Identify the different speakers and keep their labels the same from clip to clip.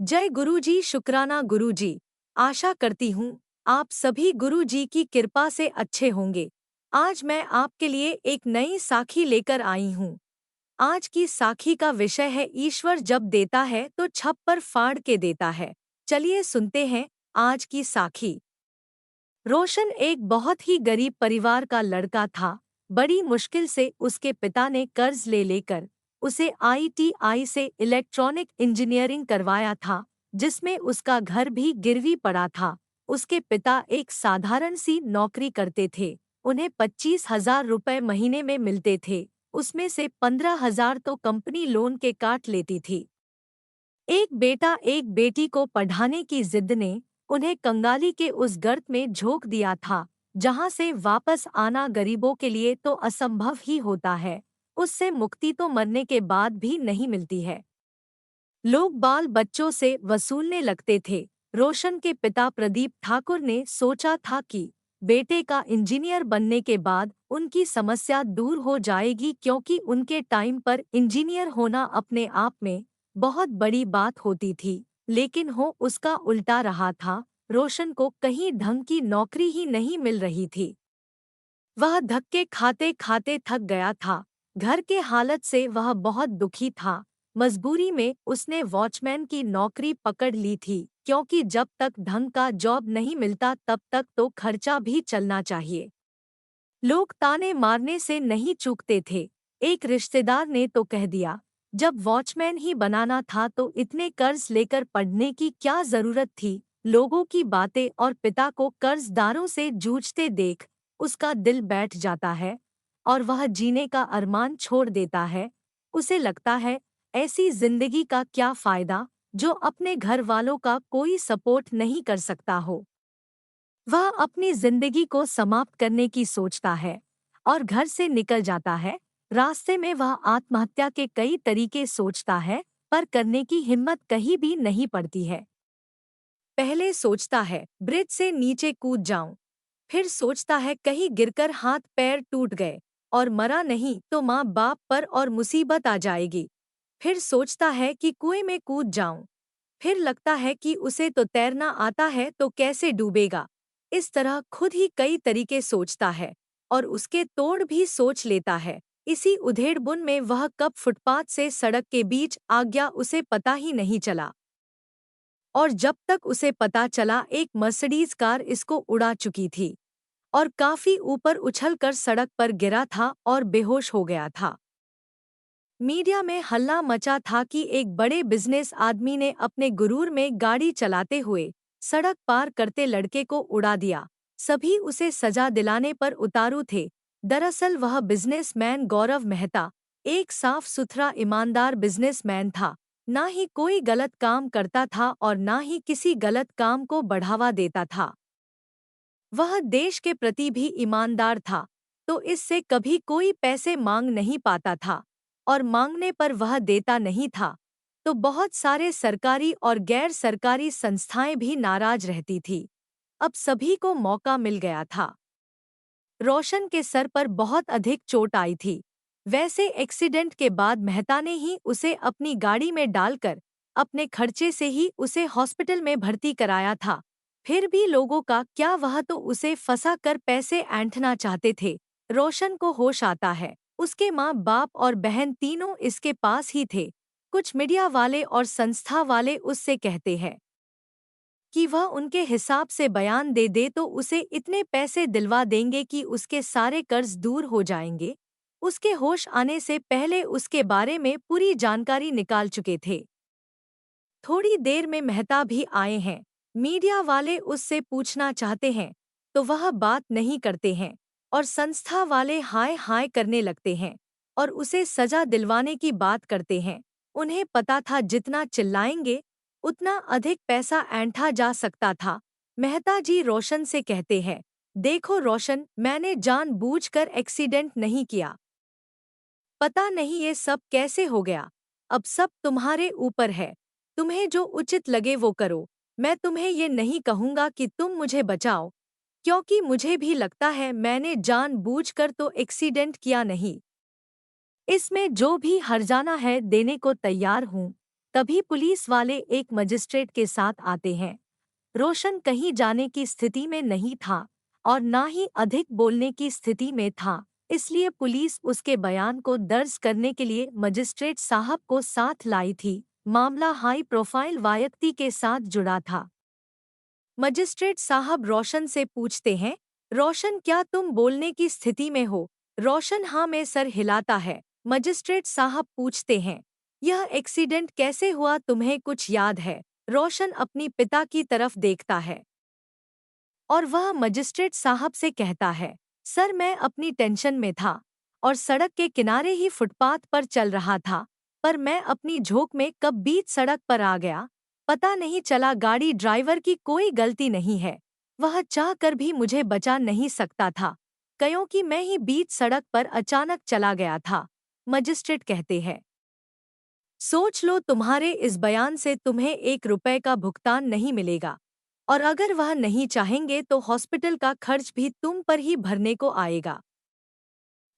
Speaker 1: जय गुरुजी, शुक्राना गुरुजी। आशा करती हूँ आप सभी गुरुजी की कृपा से अच्छे होंगे। आज मैं आपके लिए एक नई साखी लेकर आई हूँ। आज की साखी का विषय है ईश्वर जब देता है तो छप्पर फाड़ के देता है। चलिए सुनते हैं आज की साखी। रोशन एक बहुत ही गरीब परिवार का लड़का था। बड़ी मुश्किल से उसके पिता ने कर्ज ले लेकर उसे आईटीआई से इलेक्ट्रॉनिक इंजीनियरिंग करवाया था, जिसमें उसका घर भी गिरवी पड़ा था। उसके पिता एक साधारण सी नौकरी करते थे। उन्हें 25,000 रुपये महीने में मिलते थे। उसमें से 15,000 तो कंपनी लोन के काट लेती थी। एक बेटा एक बेटी को पढ़ाने की जिद ने उन्हें कंगाली के उस गर्त में झोंक दिया था, जहां से वापस आना गरीबों के लिए तो असंभव ही होता है। उससे मुक्ति तो मरने के बाद भी नहीं मिलती है। लोग बाल बच्चों से वसूलने लगते थे। रोशन के पिता प्रदीप ठाकुर ने सोचा था कि बेटे का इंजीनियर बनने के बाद उनकी समस्या दूर हो जाएगी, क्योंकि उनके टाइम पर इंजीनियर होना अपने आप में बहुत बड़ी बात होती थी। लेकिन हो उसका उल्टा रहा था। रोशन को कहीं ढंग की नौकरी ही नहीं मिल रही थी। वह धक्के खाते खाते थक गया था। घर के हालत से वह बहुत दुखी था। मजबूरी में उसने वॉचमैन की नौकरी पकड़ ली थी, क्योंकि जब तक ढंग का जॉब नहीं मिलता तब तक तो खर्चा भी चलना चाहिए। लोग ताने मारने से नहीं चूकते थे। एक रिश्तेदार ने तो कह दिया, जब वॉचमैन ही बनाना था तो इतने कर्ज लेकर पढ़ने की क्या जरूरत थी। लोगों की बातें और पिता को कर्जदारों से जूझते देख उसका दिल बैठ जाता है और वह जीने का अरमान छोड़ देता है। उसे लगता है, ऐसी जिंदगी का क्या फायदा जो अपने घर वालों का कोई सपोर्ट नहीं कर सकता हो। वह अपनी जिंदगी को समाप्त करने की सोचता है और घर से निकल जाता है। रास्ते में वह आत्महत्या के कई तरीके सोचता है, पर करने की हिम्मत कहीं भी नहीं पड़ती है। पहले सोचता है ब्रिज से नीचे कूद जाऊं, फिर सोचता है कहीं गिरकर हाथ पैर टूट गए और मरा नहीं तो माँ बाप पर और मुसीबत आ जाएगी। फिर सोचता है कि कुएं में कूद जाऊं, फिर लगता है कि उसे तो तैरना आता है तो कैसे डूबेगा। इस तरह खुद ही कई तरीके सोचता है और उसके तोड़ भी सोच लेता है। इसी उधेड़बुन में वह कब फुटपाथ से सड़क के बीच आ गया उसे पता ही नहीं चला। और जब तक उसे पता चला, एक मर्सिडीज कार इसको उड़ा चुकी थी और काफी ऊपर उछलकर सड़क पर गिरा था और बेहोश हो गया था। मीडिया में हल्ला मचा था कि एक बड़े बिजनेस आदमी ने अपने गुरूर में गाड़ी चलाते हुए सड़क पार करते लड़के को उड़ा दिया। सभी उसे सजा दिलाने पर उतारू थे। दरअसल वह बिजनेसमैन गौरव मेहता एक साफ सुथरा ईमानदार बिजनेसमैन था। ना ही कोई गलत काम करता था और ना ही किसी गलत काम को बढ़ावा देता था। वह देश के प्रति भी ईमानदार था, तो इससे कभी कोई पैसे मांग नहीं पाता था और मांगने पर वह देता नहीं था, तो बहुत सारे सरकारी और गैर सरकारी संस्थाएं भी नाराज रहती थी। अब सभी को मौका मिल गया था। रोशन के सर पर बहुत अधिक चोट आई थी। वैसे एक्सीडेंट के बाद मेहता ने ही उसे अपनी गाड़ी में डालकर अपने खर्चे से ही उसे हॉस्पिटल में भर्ती कराया था। फिर भी लोगों का क्या, वह तो उसे फंसा कर पैसे ऐंठना चाहते थे। रोशन को होश आता है। उसके माँ बाप और बहन तीनों इसके पास ही थे। कुछ मीडिया वाले और संस्था वाले उससे कहते हैं कि वह उनके हिसाब से बयान दे दे तो उसे इतने पैसे दिलवा देंगे कि उसके सारे कर्ज दूर हो जाएंगे। उसके होश आने से पहले उसके बारे में पूरी जानकारी निकाल चुके थे। थोड़ी देर में मेहता भी आए हैं। मीडिया वाले उससे पूछना चाहते हैं तो वह बात नहीं करते हैं और संस्था वाले हाय हाय करने लगते हैं और उसे सजा दिलवाने की बात करते हैं। उन्हें पता था जितना चिल्लाएंगे उतना अधिक पैसा ऐंठा जा सकता था। मेहता जी रोशन से कहते हैं, देखो रोशन, मैंने जानबूझकर एक्सीडेंट नहीं किया। पता नहीं ये सब कैसे हो गया। अब सब तुम्हारे ऊपर है। तुम्हें जो उचित लगे वो करो। मैं तुम्हें ये नहीं कहूँगा कि तुम मुझे बचाओ, क्योंकि मुझे भी लगता है मैंने जानबूझकर तो एक्सीडेंट किया नहीं। इसमें जो भी हर्जाना है देने को तैयार हूँ। तभी पुलिस वाले एक मजिस्ट्रेट के साथ आते हैं। रोशन कहीं जाने की स्थिति में नहीं था और ना ही अधिक बोलने की स्थिति में था, इसलिए पुलिस उसके बयान को दर्ज करने के लिए मजिस्ट्रेट साहब को साथ लाई थी। मामला हाई प्रोफाइल व्यक्ति के साथ जुड़ा था। मजिस्ट्रेट साहब रोशन से पूछते हैं, रोशन क्या तुम बोलने की स्थिति में हो? रोशन हाँ में सर हिलाता है। मजिस्ट्रेट साहब पूछते हैं, यह एक्सीडेंट कैसे हुआ, तुम्हें कुछ याद है? रोशन अपनी पिता की तरफ देखता है और वह मजिस्ट्रेट साहब से कहता है, सर मैं अपनी टेंशन में था और सड़क के किनारे ही फुटपाथ पर चल रहा था, पर मैं अपनी झोंक में कब बीच सड़क पर आ गया, पता नहीं चला। गाड़ी ड्राइवर की कोई गलती नहीं है, वह चाह कर भी मुझे बचा नहीं सकता था, क्योंकि मैं ही बीच सड़क पर अचानक चला गया था। मजिस्ट्रेट कहते हैं, सोच लो, तुम्हारे इस बयान से तुम्हें 1 रुपए का भुगतान नहीं मिलेगा और अगर वह नहीं चाहेंगे तो हॉस्पिटल का खर्च भी तुम पर ही भरने को आएगा।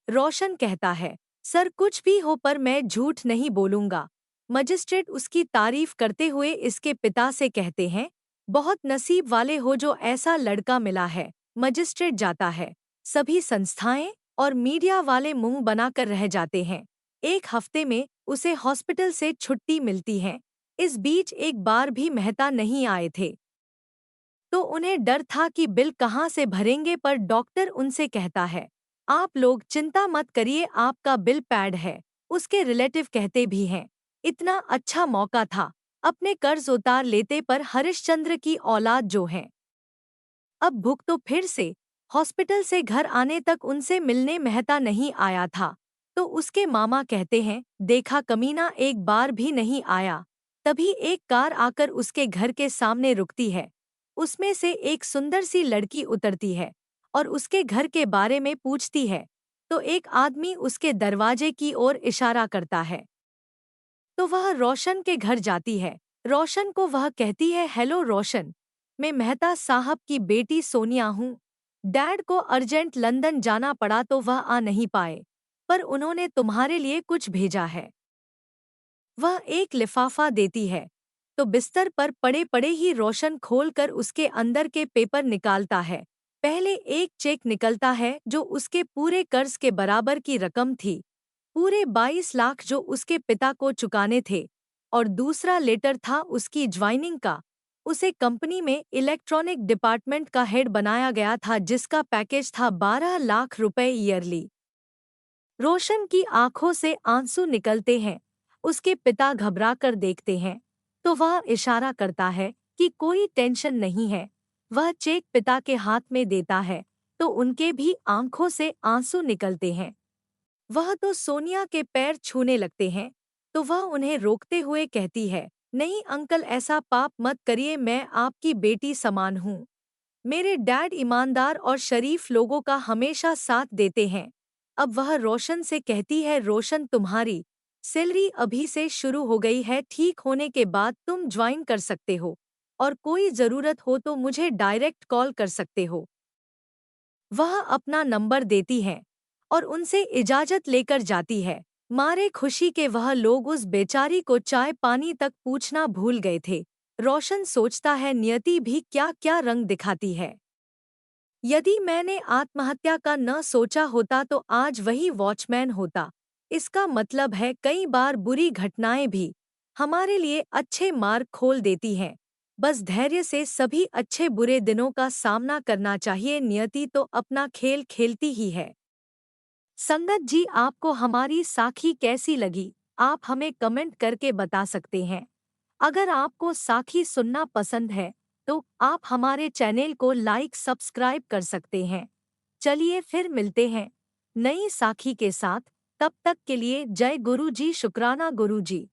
Speaker 1: रोशन कहता है, सर कुछ भी हो पर मैं झूठ नहीं बोलूंगा। मजिस्ट्रेट उसकी तारीफ करते हुए इसके पिता से कहते हैं, बहुत नसीब वाले हो जो ऐसा लड़का मिला है। मजिस्ट्रेट जाता है, सभी संस्थाएं और मीडिया वाले मुंह बनाकर रह जाते हैं। 1 हफ्ते में उसे हॉस्पिटल से छुट्टी मिलती है। इस बीच एक बार भी मेहता नहीं आए थे, तो उन्हें डर था कि बिल कहाँ से भरेंगे, पर डॉक्टर उनसे कहता है, आप लोग चिंता मत करिए, आपका बिल पैड है। उसके रिलेटिव कहते भी हैं, इतना अच्छा मौका था, अपने कर्ज उतार लेते, पर हरिश्चंद्र की औलाद जो है अब भुग। तो फिर से हॉस्पिटल से घर आने तक उनसे मिलने मेहता नहीं आया था, तो उसके मामा कहते हैं, देखा कमीना एक बार भी नहीं आया। तभी एक कार आकर उसके घर के सामने रुकती है, उसमें से एक सुंदर सी लड़की उतरती है और उसके घर के बारे में पूछती है, तो एक आदमी उसके दरवाजे की ओर इशारा करता है, तो वह रोशन के घर जाती है। रोशन को वह कहती है, हेलो रोशन, मैं मेहता साहब की बेटी सोनिया हूँ। डैड को अर्जेंट लंदन जाना पड़ा तो वह आ नहीं पाए, पर उन्होंने तुम्हारे लिए कुछ भेजा है। वह एक लिफाफा देती है, तो बिस्तर पर पड़े पड़े ही रोशन खोलकर उसके अंदर के पेपर निकालता है। पहले एक चेक निकलता है जो उसके पूरे कर्ज के बराबर की रकम थी, पूरे 22 लाख जो उसके पिता को चुकाने थे, और दूसरा लेटर था उसकी ज्वाइनिंग का। उसे कंपनी में इलेक्ट्रॉनिक डिपार्टमेंट का हेड बनाया गया था, जिसका पैकेज था 12 लाख रुपए ईयरली। रोशन की आंखों से आंसू निकलते हैं। उसके पिता घबरा कर देखते हैं, तो वह इशारा करता है कि कोई टेंशन नहीं है। वह चेक पिता के हाथ में देता है, तो उनके भी आंखों से आंसू निकलते हैं। वह तो सोनिया के पैर छूने लगते हैं, तो वह उन्हें रोकते हुए कहती है, नहीं अंकल, ऐसा पाप मत करिए, मैं आपकी बेटी समान हूँ। मेरे डैड ईमानदार और शरीफ लोगों का हमेशा साथ देते हैं। अब वह रोशन से कहती है, रोशन तुम्हारी सैलरी अभी से शुरू हो गई है, ठीक होने के बाद तुम ज्वाइन कर सकते हो और कोई ज़रूरत हो तो मुझे डायरेक्ट कॉल कर सकते हो। वह अपना नंबर देती है और उनसे इजाज़त लेकर जाती है। मारे खुशी के वह लोग उस बेचारी को चाय पानी तक पूछना भूल गए थे। रोशन सोचता है, नियति भी क्या क्या रंग दिखाती है। यदि मैंने आत्महत्या का न सोचा होता तो आज वही वॉचमैन होता। इसका मतलब है कई बार बुरी घटनाएं भी हमारे लिए अच्छे मार्ग खोल देती हैं। बस धैर्य से सभी अच्छे बुरे दिनों का सामना करना चाहिए। नियति तो अपना खेल खेलती ही है। संगत जी, आपको हमारी साखी कैसी लगी, आप हमें कमेंट करके बता सकते हैं। अगर आपको साखी सुनना पसंद है तो आप हमारे चैनल को लाइक सब्सक्राइब कर सकते हैं। चलिए फिर मिलते हैं नई साखी के साथ। तब तक के लिए जय गुरु जी, शुक्राना गुरु जी।